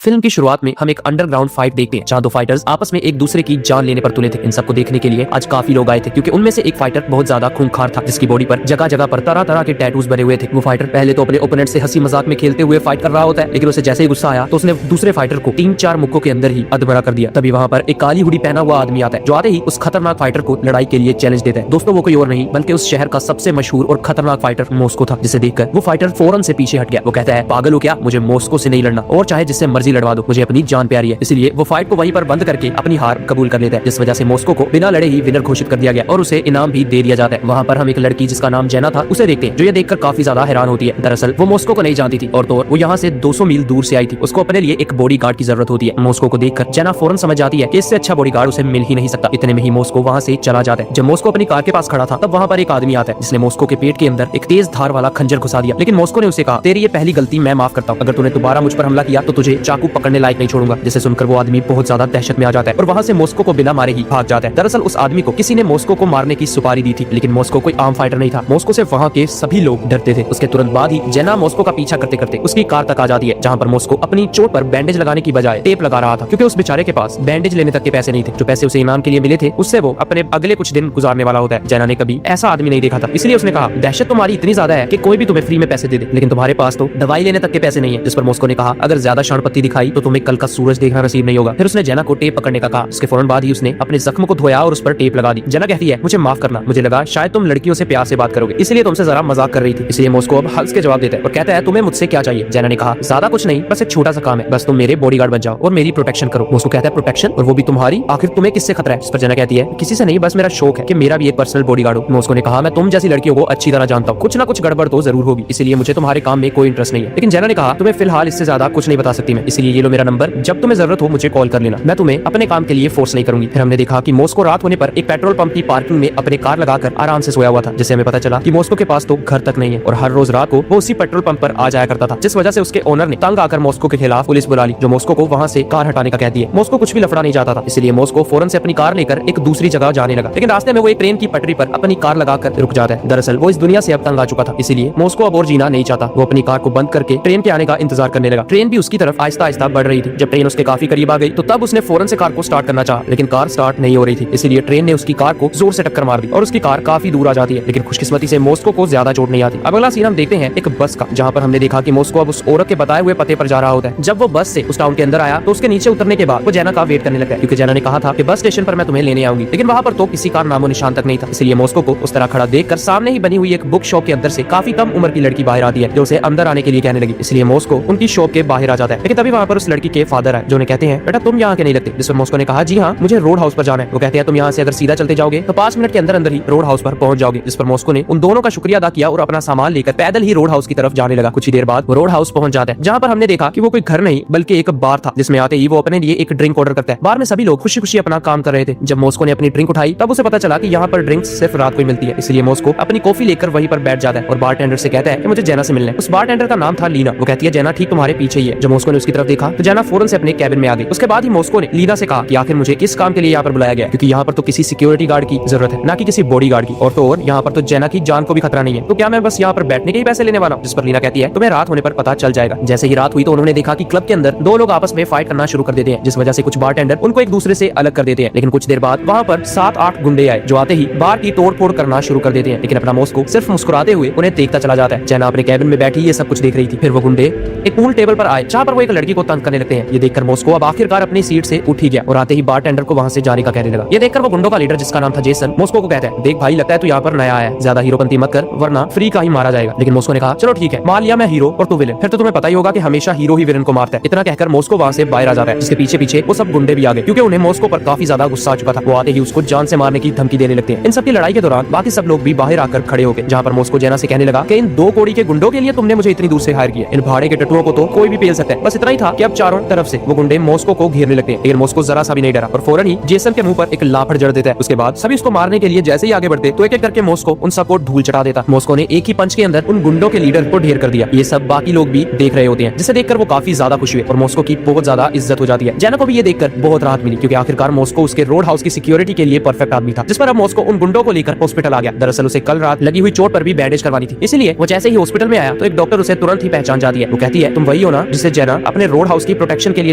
Film की शुरुआत में हम एक अंडरग्राउंड फाइट देखते हैं जहां दो फाइटर्स आपस में एक दूसरे की जान लेने पर तुले थे। इन सबको देखने के लिए आज काफी लोग आए थे क्योंकि उनमें से एक फाइटर बहुत ज्यादा खूंखार था जिसकी बॉडी पर जगह जगह पर तरह तरह के टैटूज बने हुए थे। वो फाइटर पहले तो अपने ओपोनेंट से हंसी मजाक में खेलते हुए फाइट कर रहा होता है, लेकिन उसे जैसे ही गुस्सा आया तो उसने दूसरे फाइटर को 3-4 मुक्कों के अंदर ही अधमरा कर दिया। तभी वहां पर एक काली हुडी पहना हुआ आदमी आता है जो आते ही उस खतरनाक फाइटर को लड़ाई के लिए चैलेंज देता है। दोस्तों वो कोई और नहीं बल्कि उस शहर का सबसे मशहूर और खतरनाक फाइटर मॉस्को था, जिसे देखकर वो फाइटर फौरन से पीछे हट गया। वो कहता है, पागल हो क्या, मुझे मॉस्को से नहीं लड़ना और चाहे जिससे मर्जी लड़वा दो, मुझे अपनी जान प्यारी है। इसलिए वो फाइट को वहीं पर बंद करके अपनी हार कबूल कर लेता है, जिस वजह से मॉस्को को बिना लड़े ही विनर घोषित कर दिया गया और उसे इनाम भी दे दिया जाता है। वहाँ पर हम एक लड़की जिसका नाम जेना था उसे देखते हैं, जो ये देखकर काफी ज्यादा हैरान होती है। दरअसल वो मॉस्को को नहीं जानती थी और तो वो यहाँ से 200 मील दूर से आई थी। उसको अपने लिए एक बॉडीगार्ड की जरूरत होती है। मॉस्को को देखकर जेना फौरन समझ जाती है कि इससे अच्छा बॉडीगार्ड उसे मिल ही नहीं सकता। इतने में ही मॉस्को वहाँ से चला जाता है। जब मॉस्को अपनी कार के पास खड़ा था तब वहाँ पर एक आदमी आता है जिसने मॉस्को के पेट के अंदर एक तेज धार वाला खंजर घुसा दिया, लेकिन मॉस्को ने उसे कहा, तेरी ये पहली गलती मैं माफ करता हूँ, अगर तूने दोबारा मुझ पर हमला किया तो तुझे चाकू पकड़ने लायक नहीं छोड़ूंगा। जिसे सुनकर वो आदमी बहुत ज्यादा दहशत में आ जाता है और वहाँ से मॉस्को को बिना मारे ही भाग जाता है। दरअसल उस आदमी को किसी ने मॉस्को को मारने की सुपारी दी थी, लेकिन मॉस्को कोई आम फाइटर नहीं था। मॉस्को से वहाँ के सभी लोग डरते थे। उसके तुरंत बाद ही जेना मॉस्को का पीछा करते करते उसकी कार तक आ जाती है, जहाँ पर मॉस्को अपनी चोट पर बैंडेज लगाने की बजाय टेप लगा रहा था, क्योंकि उस बेचारे के पास बैंडेज लेने तक के पैसे नहीं थे। जो पैसे उसे इनाम के लिए मिले थे उससे वो अपने अगले कुछ दिन गुजारने वाला होता है। जेना ने कभी ऐसा आदमी नहीं देखा था, इसलिए उसने कहा, दहशत तुम्हारी इतनी ज्यादा है कि कोई भी तुम्हें फ्री में पैसे दे दे, लेकिन तुम्हारे पास तो दवाई लेने तक के पैसे नहीं है। जिस पर मॉस्को ने कहा, अगर ज्यादा शानपत्ती दिखाई तो तुम्हें कल का सूरज देखना नसीब नहीं होगा। फिर उसने जेना को टेप पकड़ने का कहा। उसके फौरन बाद ही उसने अपने जख्म को धोया और उस पर टेप लगा दी। जेना कहती है, मुझे माफ करना, मुझे लगा शायद तुम लड़कियों से प्यार से बात करोगे, इसलिए तुमसे जरा मजाक कर रही थी। इसलिए मॉस्को अब हंस के जवाब देता है और कहता है, तुम्हें मुझसे क्या चाहिए। जेना ने कहा, ज्यादा कुछ नहीं, बस एक छोटा सा काम है, बस तुम मेरे बॉडीगार्ड बन जाओ और मेरी प्रोटेक्शन करो। मॉस्को कहता है, प्रोटेक्शन, और वो भी तुम्हारी, आखिर तुम्हें किससे खतरा है। इस पर जेना कहती है, किसी से नहीं, बस मेरा शौक है कि मेरा भी एक पर्सनल बॉडीगार्ड हो। मॉस्को ने कहा, मैं तुम जैसी लड़कियों को अच्छी तरह जानता हूँ, कुछ ना कुछ गड़बड़ तो जरूर होगी, इसलिए मुझे तुम्हारे काम में कोई इंटरेस्ट नहीं है। लेकिन जेना ने कहा, तुम्हें फिलहाल इससे ज्यादा कुछ नहीं बता सकती मैं, इसलिए ये लो मेरा नंबर, जब तुम्हें जरूरत हो मुझे कॉल कर लेना, मैं तुम्हें अपने काम के लिए फोर्स नहीं करूंगी। फिर हमने देखा कि मॉस्को रात होने पर एक पेट्रोल पंप की पार्किंग में अपने कार लगाकर आराम से सोया हुआ था, जिससे हमें पता चला कि मॉस्को के पास तो घर तक नहीं है और हर रोज रात को वो उसी पेट्रोल पंप पर आ जाया करता था, जिस वजह से उसके ओनर ने तंग आकर मॉस्को के खिलाफ पुलिस बुला ली, जो मॉस्को को वहाँ से कार हटाने का कहती है। मॉस्को कुछ भी लफड़ा नहीं चाहता था, इसलिए मॉस्को फौरन से अपनी कार लेकर एक दूसरी जगह जाने लगा, लेकिन रास्ते में वो एक ट्रेन की पटरी पर अपनी कार लगाकर रुक जाता है। दरअसल वो इस दुनिया से अब तंग आ चुका था, इसलिए मॉस्को अब और जीना नहीं चाहता। वो अपनी कार को बंद करके ट्रेन के आने का इंतजार करने लगा। ट्रेन भी उसकी तरफ आहिस्ता आहिस्ता बढ़ रही थी। जब ट्रेन उसके काफी करीब आ गई तो तब उसने फौरन से कार को स्टार्ट करना चाहा, लेकिन कार स्टार्ट नहीं हो रही थी, इसलिए ट्रेन ने उसकी कार को जोर से टक्कर मार दी और उसकी कार काफी दूर आ जाती है। लेकिन खुशकिस्मती से मॉस्को को ज्यादा चोट नहीं आती। अब अगला सीन हम देखते हैं एक बस का, जहाँ पर हमने देखा कि मॉस्को अब उस औरत के बताए हुए पते पर जा रहा होता है। जब वो बस से उस टाउन के अंदर आया तो उसके नीचे उतरने के बाद वो जेना का वेट करने लगा, क्योंकि जेना ने कहा था कि बस स्टेशन पर मैं तुम्हें लेने आऊंगी, लेकिन वहाँ पर तो किसी का नामो निशान तक नहीं था। इसलिए मॉस्को को उस तरह खड़ा देखकर सामने ही बनी हुई एक बुक शॉप के अंदर से काफी कम उम्र की लड़की बाहर आती है, जो उसे अंदर आने के लिए कहने लगी। इसलिए मॉस्को उनकी शॉप के बाहर आ जाता है, लेकिन तभी वहाँ पर उस लड़की के फादर है, जो उन्हें कहते हैं, बेटा तुम यहाँ के नहीं लगते। जिस पर मॉस्को ने कहा, जी हाँ, मुझे रोड हाउस पर जाना है। वो कहते हैं, तुम यहाँ से अगर सीधा चलते जाओगे तो 5 मिनट के अंदर अंदर ही रोड हाउस पर पहुंच जाओगे। जिस पर मॉस्को ने उन दोनों का शुक्रिया अदा किया और अपना सामान लेकर पैदल ही रोड हाउस की तरफ जाने लगा। कुछ ही देर बाद वो रोड हाउस पहुंच जाता है, जहाँ पर हमने देखा कि वो कोई घर नहीं बल्कि एक बार था, जिसमें आते ही वो अपने लिए एक ड्रिंक ऑर्डर करता है। बार में सभी लोग खुशी खुशी अपना काम कर रहे थे। जब मॉस्को ने अपनी ड्रिंक उठाई तब उसे पता चला कि यहाँ पर ड्रिंक सिर्फ रात को ही मिलती है, इसलिए मॉस्को अपनी कॉफी लेकर वहीं पर बैठ जाता है और बारटेंडर से कहता है कि मुझे जेना से मिलना है। उस बारटेंडर का नाम था लीना। वो कहती है, जेना ठीक तुम्हारे पीछे ही है। जब मॉस्को ने उसकी तरफ देखा तो जेना फौरन से अपने कैबिन में आ गई। उसके बाद ही मॉस्को ने लीना से कहा कि आखिर मुझे किस काम के लिए यहाँ पर बुलाया गया, क्योंकि यहाँ पर तो किसी सिक्योरिटी गार्ड की जरूरत है, ना कि किसी बॉडीगार्ड की, और तो और यहाँ पर तो जेना की जान को भी खतरा नहीं है, तो क्या मैं बस यहाँ पर बैठने के ही पैसे लेने वाला हूँ। जिस पर लीना कहती है, तुम्हें रात होने पर पता चल जाएगा। जैसे ही रात हुई तो उन्होंने देखा कि क्लब के अंदर दो लोग आपस में फाइट करना शुरू कर देते हैं, जिस वजह से कुछ बारटेंडर उनको एक दूसरे से अलग कर देते हैं। लेकिन कुछ देर बाद वहाँ पर 7-8 गुंडे आए, जो आते ही बार की तोड़फोड़ करना शुरू कर देते हैं, लेकिन अपना मॉस्को सिर्फ मुस्कुराते हुए उन्हें देखता चला जाता है। जेना अपने कैबिन में बैठी ये सब कुछ देख रही थी। फिर वो गुंडे एक पूल टेबल पर आए, जहाँ पर वो एक लड़की को तंग करने लगते हैं। ये देखकर मॉस्को अब आखिरकार अपनी सीट से उठ ही गया और आते ही बारटेंडर को वहाँ से जाने का कहने लगा। ये देखकर वो गुंडों का लीडर, जिसका नाम था जेसन, मॉस्को को कहता है, देख भाई, लगता है तू यहाँ पर नया आया है, ज्यादा हीरोपंती मत कर वरना फ्री का ही मारा जाएगा। लेकिन मॉस्को ने कहा, चलो ठीक है, मान लिया मैं हीरो और तू विलेन, फिर तो तुम्हें पता ही होगा कि हमेशा हीरो ही विलेन को मारता है। इतना कहकर मॉस्को वहाँ से बाहर आ जाता है, जिसके पीछे पीछे वो सब गुंडे भी आ गए, क्योंकि उन्हें मॉस्को पर काफी ज्यादा गुस्सा आ चुका था। वो आते ही उसको जान से मारने की धमकी देने लगते हैं। इन सबकी लड़ाई के दौरान बाकी सब लोग भी बाहर आकर खड़े हो गए, जहाँ पर मॉस्को जेना से कहने लगा कि इन 2 कौड़ी के गुंडों के लिए तुमने मुझे इतनी दूर से हायर किया, इन भाड़े के टट्टुओं को तो कोई भी पेल सकता है। बस इतना ही था कि अब चारों तरफ से वो गुंडे मॉस्को को घेरने लगते हैं, लेकिन मॉस्को जरा सा भी नहीं डरा और फौरन ही जेसन के मुंह पर एक लाफड़ जड़ देता है। उसके बाद सभी उसको मारने के लिए जैसे ही आगे बढ़ते तो एक एक करके मॉस्को उन सबको धूल चढ़ा देता। मॉस्को ने एक ही पंच के अंदर उन गुंडों के लीडर को ढेर कर दिया। ये सब बाकी लोग भी देख रहे होते हैं, जिसे देखकर वो काफी ज्यादा खुश हुए और मॉस्को की बहुत ज्यादा इज्जत हो जाती है। जेना को भी ये देखकर बहुत राहत मिली, क्योंकि आखिरकार मॉस्को उसके रोड हाउस की सिक्योरिटी के लिए परफेक्ट आदमी था। जिस पर अब मॉस्को उन गुंडों को लेकर हॉस्पिटल आ गया। दरअसल उसे कल रात लगी हुई चोट पर भी बैंडेज करवानी थी, इसलिए वो जैसे ही हॉस्पिटल में आया तो एक डॉक्टर उसे तुरंत ही पहचान जाती है। वो कहती है, तुम वही हो ना जिसे जेना अपने रोड हाउस की प्रोटेक्शन के लिए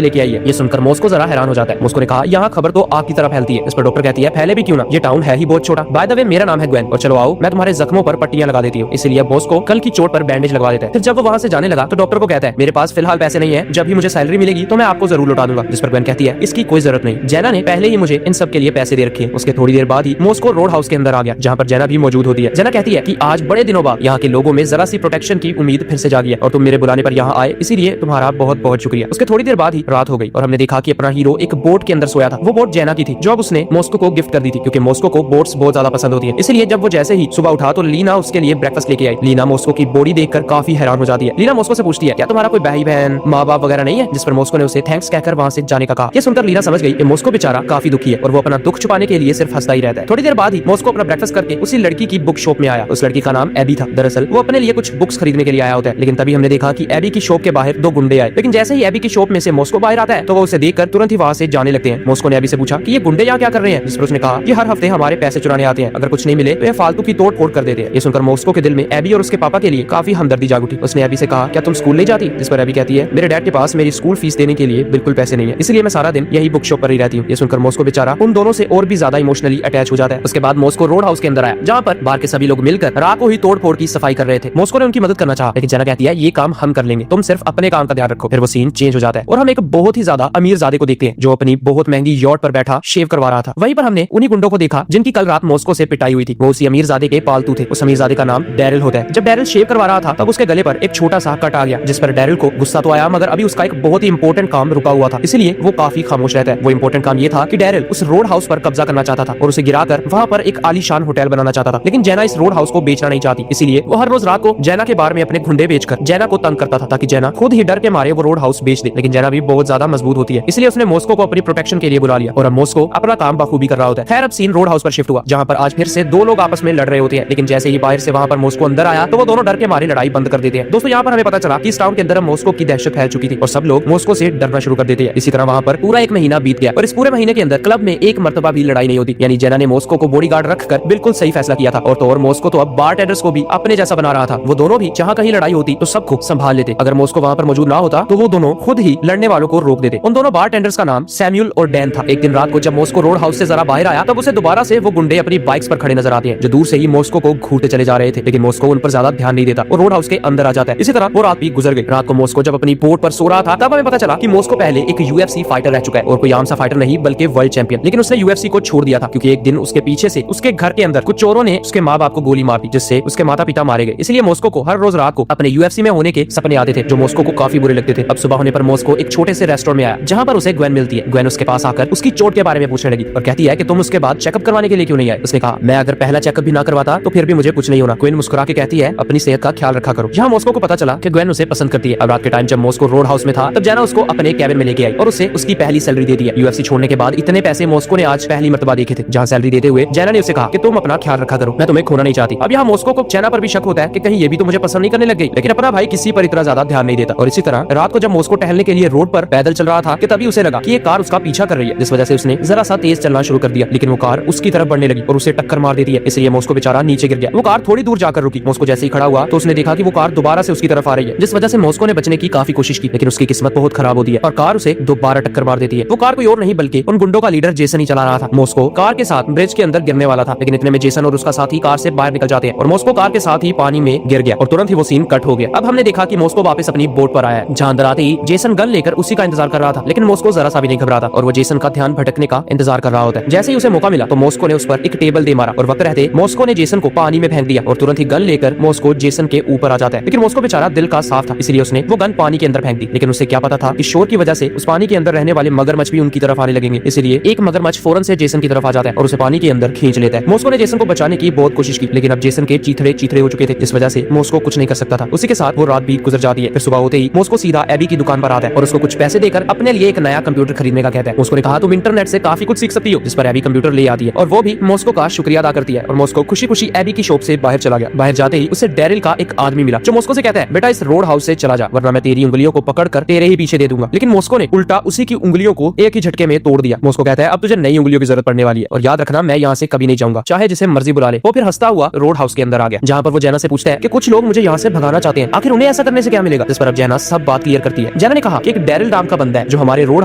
लेके आई है। ये सुनकर मॉस्को जरा हैरान हो जाता है। मॉस्को ने कहा यहाँ खबर तो आग की तरह फैलती है। इस पर डॉक्टर कहती है फैले भी क्यों ना, ये टाउन है ही बहुत छोटा। बाय द वे मेरा नाम है ग्वेन और चलो आओ मैं तुम्हारे जख्मों पर पट्टियां लगा देती हूँ। इसलिए मॉस्को कल की चोट पर बैंडेज लगवा देता है। फिर जब वो वहाँ से जाने लगा तो डॉक्टर को कहता है मेरे पास फिलहाल पैसे नहीं है, जब भी मुझे सैलरी मिलेगी तो मैं आपको जरूर लौटा दूंगा। जिस पर ग्वेन कहती है इसकी कोई जरूरत नहीं, जैना ने पहले ही मुझे इन सब के लिए पैसे दे रखे हैं। उसके थोड़ी देर बाद ही मॉस्को रोड हाउस के अंदर आ गया जहाँ पर जैना भी मौजूद होती है। जैना कहती है कि आज बड़े दिनों बाद यहाँ के लोगों में जरा सी प्रोटेक्शन की उम्मीद फिर से जागी है और तुम मेरे बुलाने पर यहाँ आए, इसीलिए तुम्हारा बहुत बहुत शुक्रिया। उसके थोड़ी देर बाद ही रात हो गई और हमने देखा कि अपना हीरो एक बोट के अंदर सोया था। वो बोट जैना की थी जो अब उसने मॉस्को को गिफ्ट कर दी थी, क्योंकि मॉस्को को बोट्स बहुत ज्यादा पसंद होती है। इसलिए जब वो जैसे ही सुबह उठा तो लीना उसके लिए ब्रेकफास्ट लेके आई। लीना मॉस्को की बॉडी देखकर काफी हैरान हो जाती है। लीना मॉस्को से पूछती है क्या तुम्हारा कोई भाई बहन माँ बाप वगैरह नहीं है, जिस पर मॉस्को ने उसे थैंक्स कहकर वहाँ से जाने का कहा। ये सुनकर लीना समझ गई कि मॉस्को बेचारा काफी दुखी है और वो अपना दुख छुपाने के लिए सिर्फ हंसता ही रहता है। थोड़ी देर बाद ही मॉस्को अपना ब्रेकफास्ट करके उसी लड़की की बुक शॉप में आया। उस लड़की का नाम एबी था। दरअसल वो अपने लिए कुछ बुक्स खरीदने के लिए आया होता है, लेकिन तभी हमने देखा कि एबी की शॉप के बाहर दो गुंडे आए। लेकिन जैसे ही एबी की शॉप में से मॉस्को बाहर आता है तो वो उसे देखकर तुरंत ही वहाँ से जाने लगते हैं। मॉस्को ने एबी से पूछा कि ये गुंडे यहाँ क्या कर रहे हैं, जिस पर उसने कहा कि हर हफ्ते हमारे पैसे चुराने आते हैं, अगर कुछ नहीं मिले तो ये फालतू की तोड़ फोड़ कर देते हैं। ये सुनकर मॉस्को के दिल में एबी और उसके पापा के लिए काफी हमदर्दी जाग उठी। उसने एबी से कहा क्या तुम स्कूल नहीं जाती, जिस पर एबी कहती है मेरे डैड के पास मेरी स्कूल फीस देने के लिए बिल्कुल पैसे नहीं है, इसलिए मैं सारा दिन यही बुक शॉप पर ही रहती हूँ। ये सुनकर मॉस्को बेचारा उन दोनों से और भी ज्यादा इमोशनली अटैच हो जाता है। उसके बाद मॉस्को रोड हाउस के अंदर आया जहाँ पर बाहर के सभी लोग मिलकर रात को ही तोड़ फोड़ की सफाई कर रहे थे। मॉस्को ने उनकी मदद करना चाहा, लेकिन जैना कहती है ये काम हम कर लेंगे, तुम सिर्फ अपने काम का ध्यान रखो। फिर वो सीन चेंज हो जाता है और हम एक बहुत ही ज्यादा अमीर ज़ादे को देखते हैं जो अपनी बहुत महंगी यॉट पर बैठा शेव करवा रहा था। वहीं पर हमने उन्हीं गुंडों को देखा जिनकी कल रात मॉस्को से पिटाई हुई थी। वो उसी अमीरजादे के पालतू थे। उस अमीरजादे का नाम डैरिल होता है। जब डैरिल शेव करवा रहा था तब उसके गले पर एक छोटा सा कट आ गया, जिस पर डैरिल को गुस्सा तो आया मगर अभी उसका एक बहुत ही इंपॉर्टेंट काम रुका हुआ था, इसलिए वो काफी खामोश रहता है। वो इंपॉर्टेंट काम ये था कि डैरिल उस रोड हाउस पर कब्जा करना चाहता था और उसे गिराकर वहाँ पर एक आलीशान होटल बनाना चाहता था। लेकिन जैना इस रोड हाउस को बेचना नहीं चाहती, इसलिए वो हर रोज रात को जैना के बार में अपने गुंडे बेचकर जैना को तंग करता था ताकि जैना खुद ही डर के मारे वो रोड हाउस बेच दे। लेकिन जैना भी बहुत ज्यादा मजबूत होती है, इसलिए उसने मॉस्को को अपनी प्रोटेक्शन के लिए बुला लिया और अब मॉस्को अपना काम बखूबी कर रहा होता है। खैर अब सीन रोड हाउस पर शिफ्ट हुआ जहाँ पर आज फिर से दो लोग आपस में लड़ रहे होते हैं, लेकिन जैसे ही बाहर से वहाँ पर मॉस्को अंदर आया तो वो दोनों डर के मारे लड़ाई बंद कर देते हैं। दोस्तों यहाँ पर हमें पता चला कि इस टाउन के अंदर मॉस्को की दहशत फैल चुकी थी और सब लोग मॉस्को से डरना शुरू कर देते हैं। इसी तरह वहाँ पर पूरा एक महीना बीत गया और इस पूरे महीने के अंदर क्लब में एक मर्तबा भी लड़ाई नहीं होती। यानी जैना ने मॉस्को को बॉडीगार्ड रखकर बिल्कुल सही फैसला किया था। और तो और मॉस्को तो अब बारटेंडर्स को भी अपने जैसा बना रहा था। वो दोनों भी जहाँ कहीं लड़ाई होती तो सबको संभाल लेते। अगर मॉस्को वहाँ पर मौजूद ना होता तो वो दोनों खुद ही लड़ने वालों को रोक देते। उन दोनों बारटेंडर्स का नाम सैम्यूल और डैन था। एक दिन रात को जब मॉस्को रोड हाउस से जरा बाहर आया तब उसे दोबारा से वो गुंडे अपनी बाइक्स पर खड़े नजर आते हैं जो दूर से ही मॉस्को को घूरते चले जा रहे थे। लेकिन मॉस्को उन पर ज्यादा ध्यान नहीं देता और रोड हाउस के अंदर आ जाता है। इसी तरह वो रात भी गुजर गई। रात को मॉस्को जब अपनी बोट पर सो रहा था तब हमें पता चला कि मॉस्को पहले एक यूएफसी फाइटर रह चुका है और कोई आम सा फाइटर नहीं बल्कि वर्ल्ड चैंपियन। लेकिन उसने यूएफसी को छोड़ दिया था क्योंकि एक दिन उसके पीछे से उसके घर के अंदर कुछ चोरों ने उसके माँ बाप को गोली मार दी, जिससे उसके माता पिता मारे गए। इसलिए मॉस्को को हर रोज रात को अपने यूएफसी में होने के सपने आते थे जो मॉस्को को काफी बुरे लगते थे। अब सुबह होने पर मॉस्को एक छोटे से रेस्टोरेंट में आया जहाँ पर उसे ग्वेन मिलती है। ग्वेन उसके पास आकर उसकी चोट के बारे में पूछने लगी और कहती है कि तुम उसके बाद चेकअप करवाने के लिए क्यों नहीं आए। उसने कहा मैं अगर पहला चेकअप भी ना करवाता तो फिर भी मुझे कुछ नहीं होना। ग्वेन मुस्कुरा के कहती है अपनी सेहत का ख्याल रखा करो। यहाँ मॉस्को को पता चला कि ग्वेन उसे पसंद करती है। अब रात के टाइम जब मॉस्को रोड हाउस में था तब जैना उसको अपने कैबिन में लेके आई और उसे उसकी पहली सैलरी दे दी। यूएफसी छोड़ने के बाद इतने पैसे मॉस्को ने आज पहली मर्तबा देखे थे। जहाँ सैलरी देते हुए जैना ने उसे कहा कि तुम अपना ख्याल रखा करो, मैं तुम्हें खोना नहीं चाहती। अब यहाँ मॉस्को को जैना पर भी शक होता है कि कहीं ये भी तो मुझे पसंद नहीं करने लग गई, लेकिन अपना भाई किसी पर इतना ज्यादा ध्यान नहीं देता। और इसी तरह रात को जब मॉस्को टहलने के लिए रोड पर पैदल चल रहा था कि तभी उसे लगा कि ये कार उसका पीछा कर रही है, जिस वजह से उसने जरा सा तेज चलना शुरू कर दिया। लेकिन वो कार उसकी तरफ बढ़ने लगी और उसे टक्कर मार देती है, इसलिए मॉस्को बेचारा नीचे गिर गया। वो कार थोड़ी दूर जाकर रुकी। मॉस्को जैसे ही खड़ा हुआ तो उसने देखा कि वो कार दोबारा से उसकी तरफ आ रही है, जिस वजह से मॉस्को ने बचने की काफी कोशिश की, लेकिन उसकी किस्मत बहुत खराब होती है और कार उसे दोबारा टक्कर मार देती है। वो कार कोई और नहीं बल्कि उन गुंडों का लीडर जेसन ही चला रहा था। मॉस्को कार के साथ ब्रिज के अंदर गिरने वाला था, लेकिन इतने में जेसन और उसका साथी कार से बाहर निकल जाते हैं और मॉस्को कार के साथ ही पानी में गिर गया और तुरंत ही वो सीन कट हो गया। अब हमने देखा कि मॉस्को वापस अपनी बोट पर आया, जहाँ अंदर आते ही जेसन गन लेकर उसी का इंतजार कर रहा था। लेकिन मॉस्को जरा सा भी नहीं घबराता और वो जेसन का ध्यान भटकने का इंतजार कर रहा होता है। जैसे ही उसे मौका मिला तो मॉस्को ने उस पर एक टेबल दे मारा और वक्त रहते मॉस्को ने जेसन को पानी में फेंक दिया और तुरंत ही गन लेकर मॉस्को जेसन के ऊपर आ जाता है। लेकिन मॉस्को बेचारा दिल का साफ था, इसलिए उसने वो गन पानी के अंदर फेंक दी। लेकिन उसे क्या पता था कि शोर की वजह से उस पानी के अंदर रहने वाले मगरमच्छ भी उनकी तरफ आने लगेंगे, इसलिए एक मगरमच्छ फौरन से जेसन की तरफ आ जाता है और उसे पानी के अंदर खींच लेता है। मॉस्को ने जेसन को बचाने की बहुत कोशिश की, लेकिन अब जेसन के चीथड़े चीथड़े हो चुके थे, जिस वजह से मॉस्को कुछ नहीं कर सकता था। उसी के साथ वो रात भी गुजर जाती है। फिर सुबह होते ही मॉस्को सीधा एबी की दुकान पर आता है और उसको कुछ पैसे देकर अपने लिए एक नया कंप्यूटर खरीदने का कहता है। मॉस्को ने कहा तुम इंटरनेट से काफी कुछ सीख सकती हो, जिस पर एबी कंप्यूटर ले आती है और वो भी मॉस्को का शुक्रिया अदा करती है और मॉस्को खुशी खुशी एबी की शॉप से बाहर चला गया। बाहर जाते ही उसे डैरिल का एक आदमी मिला जो मॉस्को से कहता है बेटा इस रोड हाउस से चला जा वरना मैं तेरी उंगलियों को पकड़कर तेरे ही पीछे दे दूंगा। लेकिन मॉस्को ने उल्टा उसी की उंगलियों को एक ही झटके में तोड़ दिया। मॉस्को कहता है अब तुझे नई उंगलियों की जरूरत पड़ने वाली है और याद रखना मैं यहाँ से कभी नहीं जाऊंगा, चाहे जिसे मर्जी बुला ले। वो फिर हंसता हुआ रोड हाउस के अंदर आ गया, जहाँ पर वो जैना से पूछता है कि कुछ लोग मुझे यहाँ से भगाना चाहते हैं, आखिर उन्हें ऐसा करने से क्या मिलेगा। जिस पर अब जैना सब बात क्लियर करती है। है। जेना ने कहा कि एक डैरिल नाम का बंदा है जो हमारे रोड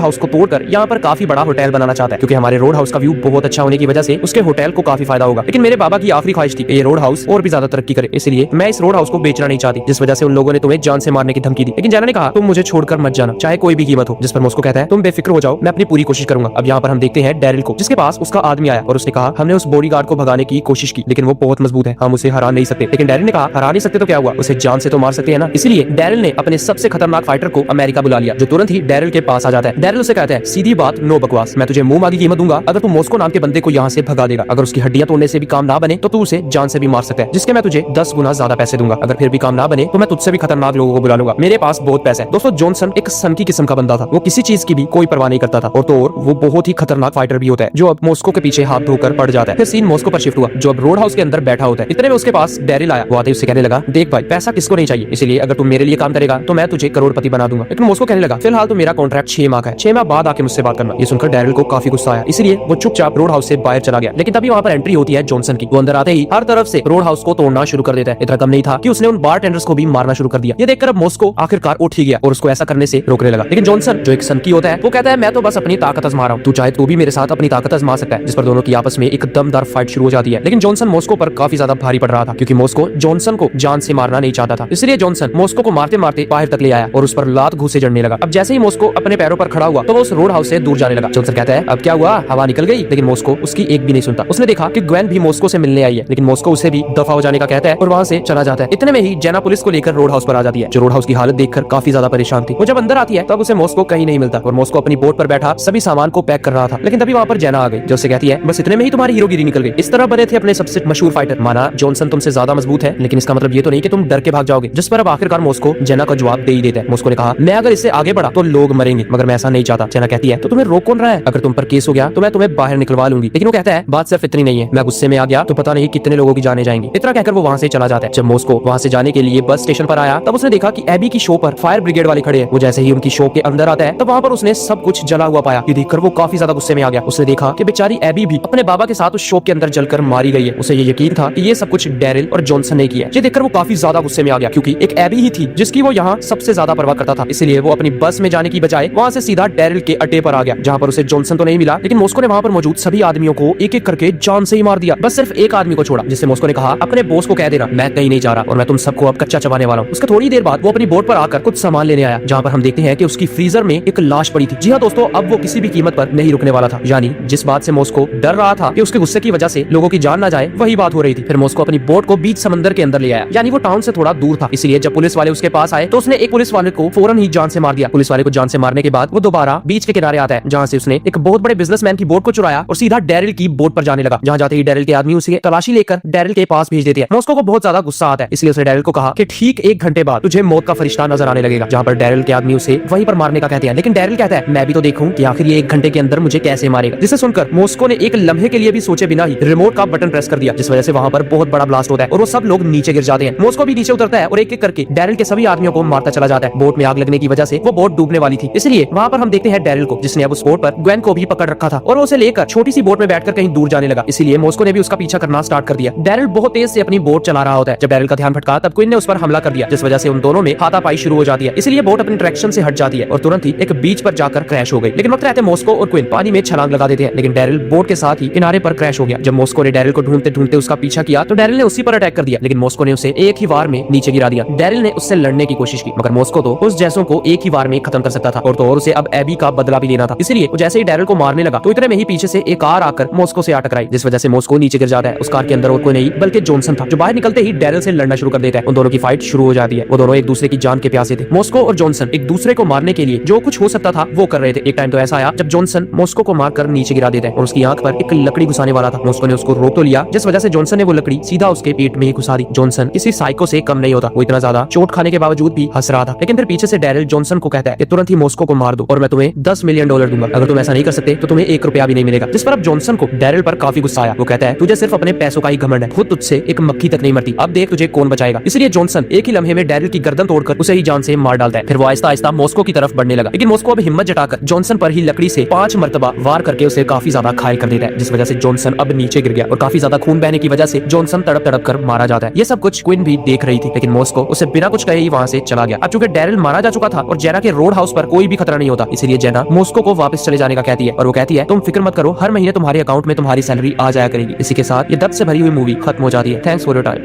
हाउस को तोड़कर यहाँ पर काफी बड़ा होटल बनाना चाहता है, क्योंकि हमारे रोड हाउस का व्यू बहुत अच्छा होने की वजह से उसके होटल को काफी फायदा होगा। लेकिन मेरे बाबा की आखिरी ख्वाहिश थी ये रोड हाउस और भी ज्यादा तरक्की करे, इसलिए मैं इस रोड हाउस को बेचना नहीं चाहती, जिस वजह से उन लोगों ने तुम्हें जान से मारने की धमकी दी। लेकिन जेना ने कहा तुम मुझे छोड़कर मत जाना, चाहे कोई भी कीमत हो। जिस पर मॉस्को कहता है तुम बेफिक्र हो जाओ, मैं अपनी पूरी कोशिश करूंगा। अब यहाँ पर हम देखते हैं डैरिल को, जिसके पास उसका आदमी आया और उसने कहा हमने उस बॉडीगार्ड को भगाने की कोशिश की, लेकिन वो बहुत मजबूत है, हम उसे हरा नहीं सकते। लेकिन डैरिल ने कहा हरा नहीं सकते तो क्या हुआ, उसे जान से तो मार सकते हैं ना। इसलिए डैरिल ने अपने सबसे खतरनाक फाइटर को अमेरिका बुला लिया, जो तुरंत ही डैरिल के पास आ जाता है। डैरिल उसे कहता है सीधी बात, नो बकवास, मैं तुझे मुंह मांगी कीमत दूंगा अगर तू मॉस्को नाम के बंदे को यहाँ से भगा देगा। अगर उसकी हड्डियां तोड़ने से भी काम ना बने तो तू उसे जान से भी मार सकता है, जिसके मैं तुझे 10 गुना ज्यादा पैसे दूंगा। अगर फिर भी काम ना बने तो मैं तुझसे भी खतरनाक लोगों को बुला लूंगा, मेरे पास बहुत पैसा है। दोस्तों जॉनसन एक सन की किस्म का बंदा था, वो किसी चीज की भी कोई परवाह नहीं करता था, और तो और वो बहुत ही खतरनाक फाइटर भी होता है, जो अब मॉस्को के पीछे हाथ धोकर पड़ जाता है। फिर सीन मॉस्को पर शिफ्ट हुआ, जो अब रोड हाउस के अंदर बैठा होता है। इतने में उसके पास डैरिल आया, वो आते ही उससे कहने लगा देख भाई पैसा किसको नहीं चाहिए, इसलिए अगर तुम मेरे लिए काम करेगा तो मैं तुझे करोड़पति बना दूंगा। लेकिन मॉस्को कहने लगा फिलहाल तो मेरा कॉन्ट्रैक्ट 6 माह का है, 6 माह बाद आके मुझसे बात करना। ये सुनकर डैरिल को काफी गुस्सा आया, इसलिए वो चुपचाप रोड हाउस से बाहर चला गया। लेकिन तभी वहाँ पर एंट्री होती है जॉनसन की। वो अंदर आते ही हर तरफ से रोड हाउस को तोड़ना शुरू कर देता है। इतना कम नहीं था कि उसने उन बारटेंडर्स को भी मारना शुरू कर दिया। ये देखकर अब मॉस्को आखिरकार उठ ही गया और उसको ऐसा करने से रोकने लगा। लेकिन जॉनसन जो एक सनकी होता है वो कहता है मैं तो बस अपनी ताकत आजमा रहा हूँ, तू चाहे तो भी मेरे साथ अपनी ताकत आजमा सकता है। जिस पर दोनों की आपस में एक दमदार फाइट शुरू हो जाती है। लेकिन जॉनसन मॉस्को पर काफी ज्यादा भारी पड़ रहा था, क्योंकि मॉस्को जॉनसन को जान से मारना नहीं चाहता था। इसलिए जॉनसन मॉस्को को मारते मारते बाहर तक ले आया और उस पर लात घूसे जड़ने लगा। अब जैसे ही मॉस्को अपने पैरों पर खड़ा हुआ तो वो उस रोड हाउस से दूर जाने लगा। जॉनसन कहता है अब क्या हुआ, हवा निकल गई। लेकिन मॉस्को उसकी एक भी नहीं सुनता। उसने देखा कि ग्वेन भी मॉस्को से मिलने आई है, लेकिन मॉस्को उसे भी दफा हो जाने का कहता है और वहां से चला जाता है। इतने में ही जेना पुलिस को लेकर रोड हाउस पर आ जाती है, जो रोड हाउस की हालत देखकर काफी ज्यादा परेशान थी। वो जब अंदर आती है तब उसे मॉस्को कहीं नहीं मिलता और मॉस्को अपनी बोट पर बैठा सभी सामान को पैक कर रहा था। लेकिन तभी वहां पर जेना आ गई, जो उसे कहती है बस इतने में ही तुम्हारी हीरोगिरी निकल गई। इस तरह बने थे अपने सबसे मशहूर फाइटर। माना जॉनसन तुमसे ज्यादा मजबूत है, लेकिन इसका मतलब ये तो नहीं कि तुम डर के भाग जाओगे। जिस पर अब आखिरकार मॉस्को जेना का जवाब दे ही देता है। मॉस्को ने कहा मैं अगर इससे आगे बढ़ा तो लोग मरेंगे, मगर मैं ऐसा नहीं चाहता। जेना कहती है तो तुम्हें रोक कौन रहा है, अगर तुम पर केस हो गया तो मैं तुम्हें बाहर निकलवा लूंगी। लेकिन वो कहता है बात सिर्फ इतनी नहीं है, मैं गुस्से में आ गया तो पता नहीं कितने लोगों की जाने जाएंगी। इतना कहकर वो वहां से चला जाता है। जब मॉस्को वहां से जाने के लिए बस स्टेशन पर आया तब उसने देखा कि एबी की शो पर फायर ब्रिगेड वाले खड़े हैं। वो जैसे ही उनकी शो के अंदर आता है तब वहां पर उसने सब कुछ जला हुआ पाया। ये देखकर वो काफी ज्यादा गुस्से में आ गया। उसने देखा कि बेचारी एबी भी अपने बाबा के साथ उस शो के अंदर जलकर मारी गई है। उसे ये यकीन था कि ये सब कुछ डैरिल और जॉनसन ने किया। ये देखकर वो काफी ज्यादा गुस्से में आ गया, क्योंकि एक एबी ही थी जिसकी वो यहाँ सबसे ज्यादा परवाह करता था। इसलिए वो अपनी बस में जाने की बजाय वहां से सीधा डैरिल के अड्डे पर आ गया, जहाँ पर उसे जॉनसन तो नहीं मिला, लेकिन मॉस्को ने वहां पर मौजूद सभी आदमियों को एक एक करके जान से ही मार दिया। बस सिर्फ एक आदमी को छोड़ा, जिससे मॉस्को ने कहा अपने बॉस को कह देना मैं कहीं नहीं जा रहा और मैं तुम सबको अब कच्चा चबाने वाला हूँ। उसके थोड़ी देर बाद वो अपनी बोट पर आकर कुछ सामान लेने आया, जहाँ पर हम देखते हैं कि उसकी फ्रीजर में एक लाश पड़ी थी। जी हाँ दोस्तों, अब वो किसी भी कीमत पर नहीं रुकने वाला था। यानी जिस बात से मॉस्को डर रहा था कि उसके गुस्से की वजह से लोगों की जान ना जाए, वही बात हो रही थी। फिर मॉस्को अपनी बोट को बीच समंदर के अंदर ले आया, यानी वो टाउन से थोड़ा दूर था। इसलिए जब पुलिस वाले उसके पास आए तो उसने एक पुलिस वाले को फौरन ही जान से मार दिया। पुलिस वाले को जान से मारने के बाद वो दोबारा बीच के किनारे आता है, जहाँ से उसने एक बहुत बड़े बिजनेसमैन की बोट को चुराया और सीधा डैरिल की बोट पर जाने लगा। जहाँ जाते ही डैरिल के आदमी उसे तलाशी लेकर डैरिल के पास भेज देते हैं। मॉस्को को बहुत ज्यादा गुस्सा आता है, इसलिए उसने डैरिल को कहा कि ठीक 1 घंटे बाद तुझे मौत का फरिश्ता नजर आने लगेगा। जहाँ पर डैरिल के आदमी उसे वहीं पर मारने का कहते हैं, लेकिन डैरिल कहता है मैं भी तो देखूं कि आखिर ये 1 घंटे के अंदर मुझे कैसे मारेगा। जिसे सुनकर मॉस्को ने एक लम्हे के लिए भी सोचे बिना ही रिमोट का बटन प्रेस कर दिया, जिस वजह से वहां पर बहुत बड़ा ब्लास्ट होता है और वो सब लोग नीचे गिर जाते हैं। मॉस्को भी नीचे उतरता है और एक एक करके डैरिल के सभी आदमियों को मारता चला जाता है। बोट में आग लगने की वजह से वो बोट डूबने वाली थी, इसलिए वहां पर हम देखते हैं डैरिल को, जिसने अब उस बोट पर ग्वेन को भी पकड़ रखा था और उसे लेकर छोटी सी बोट में बैठकर कहीं दूर जाने लगा। इसलिए मॉस्को ने भी उसका पीछा करना स्टार्ट कर दिया। डैरिल बहुत तेज से अपनी बोट चला रहा होता है। जब डैरिल का ध्यान भटका तब क्वीन ने उस पर हमला कर दिया, जिस वजह से उन दोनों में हाथापाई शुरू हो जाती है। इसलिए बोट अपनी ट्रैक्शन से हट जाती है और तुरंत ही एक बीच पर जाकर क्रैश हो गई। लेकिन वक्त रहते मॉस्को और क्वीन पानी में छलांग लगा देते हैं, लेकिन डैरिल बोट के साथ ही किनारे पर क्रैश हो गया। जब मॉस्को ने डैरिल को ढूंढते ढूंढते उसका पीछा किया तो डैरिल ने उसी पर अटैक कर दिया, लेकिन मॉस्को ने उसे एक ही वार में नीचे गिरा दिया। डैरिल ने उससे लड़ने की कोशिश की, मगर मॉस्को तो उस जैसों को एक ही वार में खत्म कर सकता था और तो और उसे अब एबी का बदला भी लेना था। इसलिए वो जैसे ही डैरिल को मारने लगा तो इतने में ही पीछे से एक कार आकर मॉस्को से आ टकराई, जिस वजह से मॉस्को नीचे गिर जाता है। उस कार के अंदर और कोई नहीं बल्कि जॉनसन था, जो बाहर निकलते ही डैरिल से लड़ना शुरू कर देता है। उन दोनों की फाइट शुरू हो जाती है। वो दोनों एक दूसरे की जान के प्यासे थे। मॉस्को और जॉनसन एक दूसरे को मारने के लिए जो कुछ हो सकता था वो कर रहे थे। एक टाइम तो ऐसा आया जब जॉनसन मॉस्को को मारकर नीचे गिरा देता है और उसकी आंख पर एक लकड़ी घुसाने वाला था। मॉस्को ने उसको रोक तो लिया, जिस वजह से जॉनसन ने वो लकड़ी सीधा उसके पेट में ही घुसा दी। जॉनसन किसी साइको से कम नहीं होता, वो इतना ज्यादा चोट खाने के बावजूद भी हंस रहा था। लेकिन फिर पीछे से डैरिल जॉनसन को कहता है कि तुरंत ही मॉस्को को मार दो और मैं तुम्हें $10 मिलियन दूंगा। अगर तुम ऐसा नहीं कर सकते तो तुम्हें $1 भी नहीं मिलेगा। जिस पर अब जॉनसन को डैरिल पर काफी गुस्सा आया। वो कहता है तुझे सिर्फ अपने पैसों का ही घमंड है, खुद तुझसे एक मक्खी तक नहीं मरती, अब देख तुझे कौन बचाएगा। इसलिए जॉनसन एक ही लम्हे में डैरिल की गर्दन तोड़कर उसे ही जान से मार डालता है। फिर वो आहिस्ता आहिस्ता मॉस्को की तरफ बढ़ने लगा, लेकिन मॉस्को अब हिम्मत जुटाकर जॉनसन पर ही लकड़ी से 5 मरतबा वार करके उसे काफी ज्यादा घायल कर देता है, जिस वजह से जॉनसन अब नीचे गिर गया और काफी ज्यादा खून बहने की वजह से जॉनसन तड़प तड़प कर मारा जाता है। ये सब कुछ क्वीन भी देख रही थी, लेकिन मॉस्को उसे बिना कुछ कहे ही वहां से चला गया। अब चूंकि डैरिल मारा जा चुका था और जेना के रोड हाउस पर कोई भी खतरा नहीं होता। इसीलिए जेना मॉस्को को वापस चले जाने का कहती है और वो कहती है तुम फिक्र मत करो, हर महीने तुम्हारे अकाउंट में तुम्हारी सैलरी आ जाया करेगी। इसी के साथ ये दर्द से भरी हुई मूवी खत्म हो जाती है। Thanks for your time.